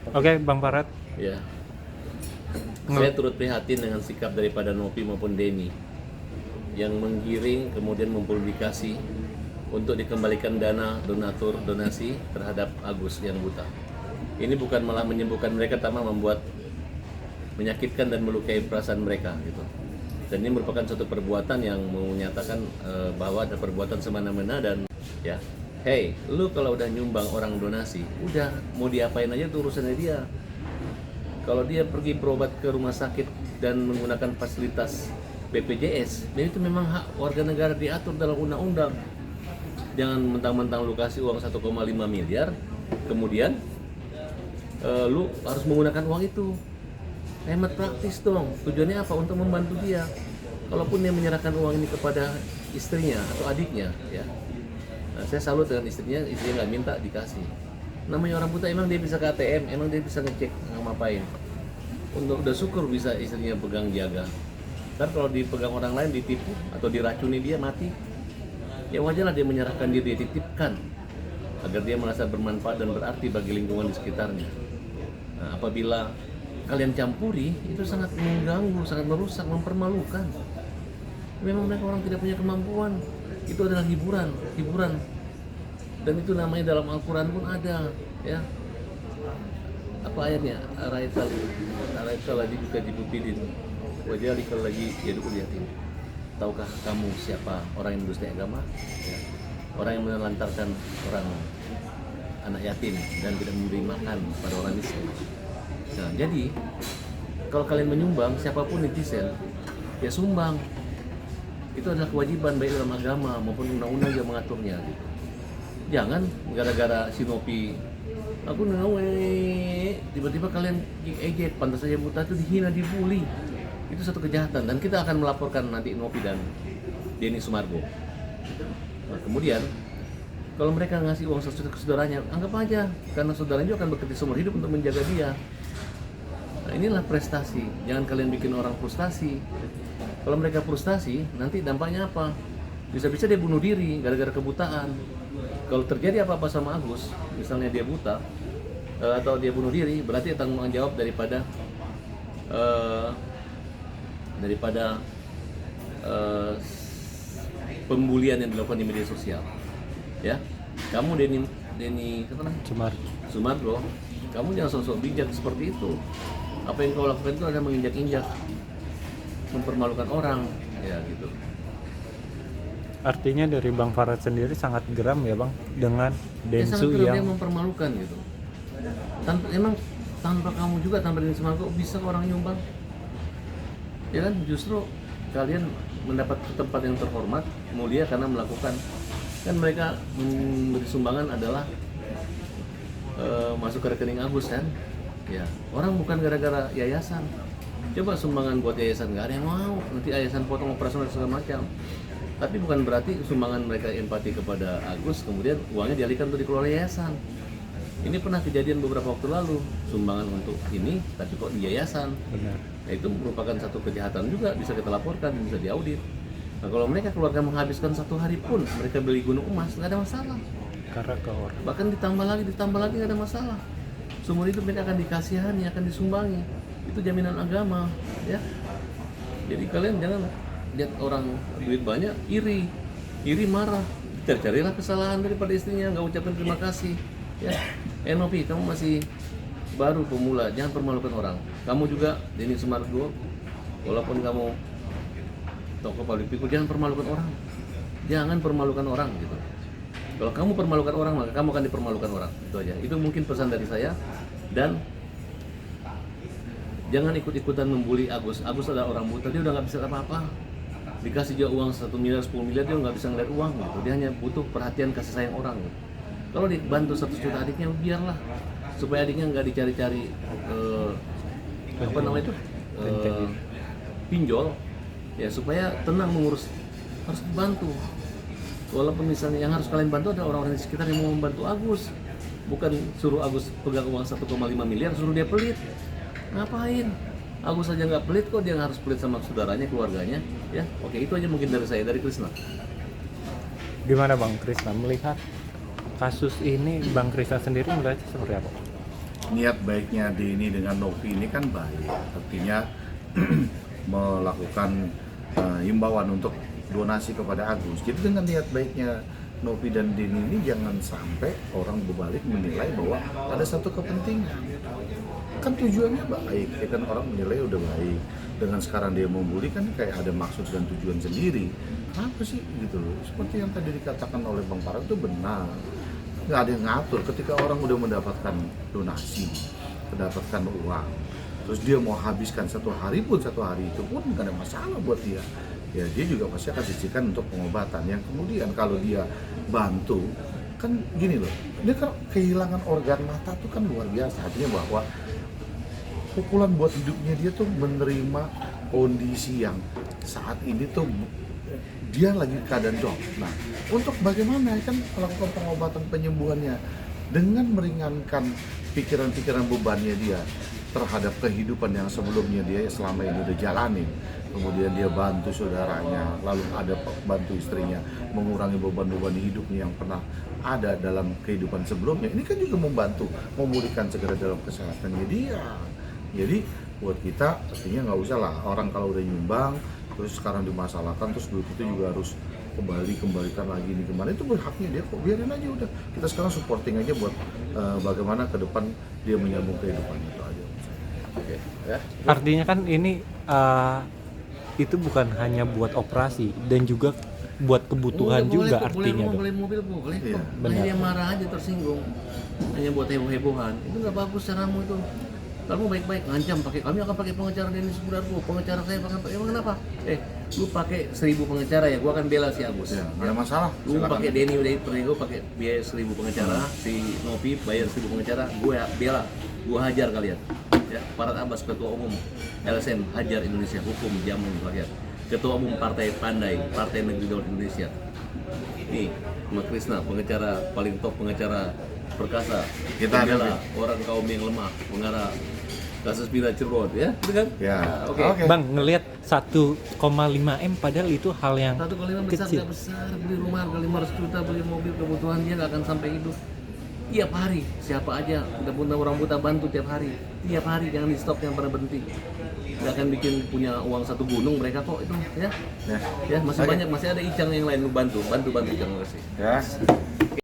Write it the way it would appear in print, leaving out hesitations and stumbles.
Oke, Bang Farad. Ya, saya turut prihatin dengan sikap daripada Nopi maupun Denny yang menggiring kemudian mempublikasi untuk dikembalikan dana donatur donasi terhadap Agus yang buta. Ini bukan malah menyembuhkan mereka, tapi membuat menyakitkan dan melukai perasaan mereka gitu. Dan ini merupakan suatu perbuatan yang menyatakan bahwa ada perbuatan semena-mena dan ya, hey, lu kalau udah nyumbang orang donasi, udah mau diapain aja tuh urusannya dia. Kalau dia pergi berobat ke rumah sakit dan menggunakan fasilitas BPJS, dan itu memang hak warga negara diatur dalam undang-undang. Jangan mentang-mentang lu kasih uang 1,5 miliar, kemudian lu harus menggunakan uang itu. Hemat praktis dong. Tujuannya apa? Untuk membantu dia. Kalaupun dia menyerahkan uang ini kepada istrinya atau adiknya, ya. Nah, saya salut dengan istrinya nggak minta dikasih. Namanya orang buta, emang dia bisa ke ATM, emang dia bisa ngecek ngapain. Udah syukur bisa istrinya pegang jaga. Ntar kalau dipegang orang lain, ditipu atau diracuni, dia mati. Ya wajarlah dia menyerahkan diri, dia titipkan agar dia merasa bermanfaat dan berarti bagi lingkungan di sekitarnya. Nah, apabila kalian campuri, itu sangat mengganggu, sangat merusak, mempermalukan. Memang mereka orang tidak punya kemampuan. Itu adalah hiburan. Dan itu namanya dalam Al-Quran pun ada, ya. Apa ayatnya? Araita lagi juga dibupidin. Wajalikal lagi yadukul yatim. Tahukah kamu siapa orang yang mendustai agama? Ya. Orang yang menelantarkan orang anak yatim dan tidak memberi makan pada orang miskin. Nah, jadi kalau kalian menyumbang, siapapun netizen, ya sumbang. Itu adalah kewajiban baik dalam agama maupun undang-undang yang mengaturnya. Gitu. Jangan gara-gara Sinopi, aku nawe, tiba-tiba kalian ejek, pantas saja buta itu dihina, dibully. Itu satu kejahatan dan kita akan melaporkan nanti Nopi dan Denny Sumargo. Nah, kemudian kalau mereka ngasih uang sesuatu ke saudaranya, anggap aja karena saudaranya akan bekerja seumur hidup untuk menjaga dia. Nah, inilah prestasi. Jangan kalian bikin orang frustasi. Kalau mereka frustasi, nanti dampaknya apa? Bisa-bisa dia bunuh diri gara-gara kebutaan. Kalau terjadi apa-apa sama Agus, misalnya dia buta atau dia bunuh diri, berarti tanggung jawab daripada pembulian yang dilakukan di media sosial. Ya, kamu Denny Sumargo, kamu jangan sosok bijak seperti itu. Apa yang kau lakukan itu adalah menginjak-injak, mempermalukan orang, ya gitu. Artinya dari Bang Farad sendiri sangat geram ya Bang dengan Densu ya, yang dia mempermalukan gitu. Tanpa kamu juga, tanpa Denny Sumargo bisa orang nyumbang. Ya kan, justru kalian mendapat tempat yang terhormat, mulia karena melakukan. Kan mereka memberi sumbangan adalah masuk ke rekening Agus kan. Ya, orang bukan gara-gara yayasan. Coba sumbangan buat yayasan, nggak ada yang mau. Nanti yayasan potong operasional segala macam. Tapi bukan berarti sumbangan mereka empati kepada Agus, kemudian uangnya dialihkan untuk dikelola yayasan. Ini pernah kejadian beberapa waktu lalu, sumbangan untuk ini, tapi kok di yayasan. benar. Nah, itu merupakan satu kejahatan juga, bisa kita laporkan, bisa diaudit. Nah, kalau mereka keluarga menghabiskan 1 hari pun, mereka beli gunung emas, nggak ada masalah. Karena ke orang. Bahkan ditambah lagi, nggak ada masalah. Seumur hidup mereka akan dikasihani, akan disumbangi. Itu jaminan agama, ya. Jadi kalian jangan lihat orang duit banyak, iri marah, carilah kesalahan daripada istrinya, nggak ucapkan terima kasih, ya. Nopi, kamu masih baru pemula, jangan permalukan orang. Kamu juga Denny Sumargo, walaupun kamu tokoh public figure, jangan permalukan orang gitu. Kalau kamu permalukan orang, maka kamu akan dipermalukan orang. Itu aja. Itu mungkin pesan dari saya. Dan jangan ikut-ikutan membuli Agus. Agus adalah orang buta, dia udah nggak bisa apa-apa. Dikasih dia uang 1 miliar, 10 miliar, dia nggak bisa ngeliat uang gitu. Dia hanya butuh perhatian, kasih sayang orang gitu. Kalau dibantu 1 juta adiknya, biarlah. Supaya adiknya nggak dicari-cari pinjol. Ya, supaya tenang mengurus, harus dibantu. Walaupun misalnya yang harus kalian bantu adalah orang-orang di sekitar yang mau membantu Agus, bukan suruh Agus pegang uang 1,5 miliar, suruh dia pelit. Ngapain? Agus saja nggak pelit kok, dia harus pelit sama saudaranya, keluarganya. Ya, oke, itu aja mungkin dari saya, dari Krisna. Gimana Bang Krisna melihat kasus ini? Bang Krisna sendiri melihatnya seperti apa? niat baiknya Denny dengan Novi ini kan baik, artinya melakukan himbauan untuk donasi kepada Agus. Jadi dengan niat baiknya Novi dan Denny ini jangan sampai orang berbalik menilai bahwa ada satu kepentingan. Kan tujuannya baik, ya kan, orang menilai udah baik. Dengan sekarang dia membuli kan kayak ada maksud dan tujuan sendiri. Kenapa sih gitu loh? Seperti yang tadi dikatakan oleh Bang Farag itu benar. Nggak ada yang ngatur ketika orang udah mendapatkan donasi, mendapatkan uang, terus dia mau habiskan satu hari itu pun nggak ada masalah buat dia. Ya dia juga pasti akan sisihkan untuk pengobatan. Yang kemudian kalau dia bantu, kan gini loh, dia kan kehilangan organ mata tuh kan luar biasa. Artinya bahwa pukulan buat hidupnya dia tuh menerima kondisi yang saat ini tuh dia lagi keadaan drop. Nah, untuk bagaimana kan melakukan pengobatan penyembuhannya dengan meringankan pikiran-pikiran bebannya dia terhadap kehidupan yang sebelumnya dia selama ini udah jalanin. Kemudian dia bantu saudaranya, lalu ada bantu istrinya mengurangi beban-beban hidupnya yang pernah ada dalam kehidupan sebelumnya. Ini kan juga membantu memulihkan segera dalam kesehatannya dia. Jadi buat kita artinya nggak usah lah orang kalau udah nyumbang terus sekarang dimasalahkan terus duit itu juga harus kembalikan lagi ini kemana, itu berhaknya dia kok, biarin aja udah. Kita sekarang supporting aja buat bagaimana ke depan dia menyambung kehidupan itu aja. Oke, ya. Artinya kan ini itu bukan hanya buat operasi dan juga buat kebutuhan juga artinya dong. Boleh mobil boleh Iya, kok. benar. Hanya marah aja tersinggung. Hanya buat heboh-hebohan. Itu nggak bagus caramu itu. Kamu baik-baik ngancam kami akan pakai pengacara Denny Sugarbu, pengacara saya emang kenapa? Lu pakai 1000 pengacara ya, gua akan bela si Agus. Ya, nggak ada masalah. Lu Silakan. pakai Denny udah itu pakai biaya 1000 pengacara, si Novi bayar 1000 pengacara, gue bela, gue hajar kalian. Ya, Farag Abbas ketua umum LSM Hajar Indonesia Hukum Jamin Rakyat, ketua umum Partai Pandai, Partai Negeri Daulat Indonesia. Nih, Mas Krisna, pengacara paling top, pengacara perkasa, Kita bela ada. orang kaum yang lemah, mengarah kasus Bila Cirebon, ya, gitu kan? Ya, Oke. Bang, ngelihat 1,5 M padahal itu hal yang 1,5 besar kecil. nggak besar, beli rumah harga 500 juta, beli mobil, kebutuhan dia nggak akan sampai hidup. Tiap hari, siapa aja udah punya orang buta bantu tiap hari, jangan di stop, jangan pernah berhenti. Nggak akan bikin punya uang satu gunung mereka kok itu, ya. Ya. Ya masih Oke. banyak, masih ada Icang yang lain lu bantu jangan kasih. Ya.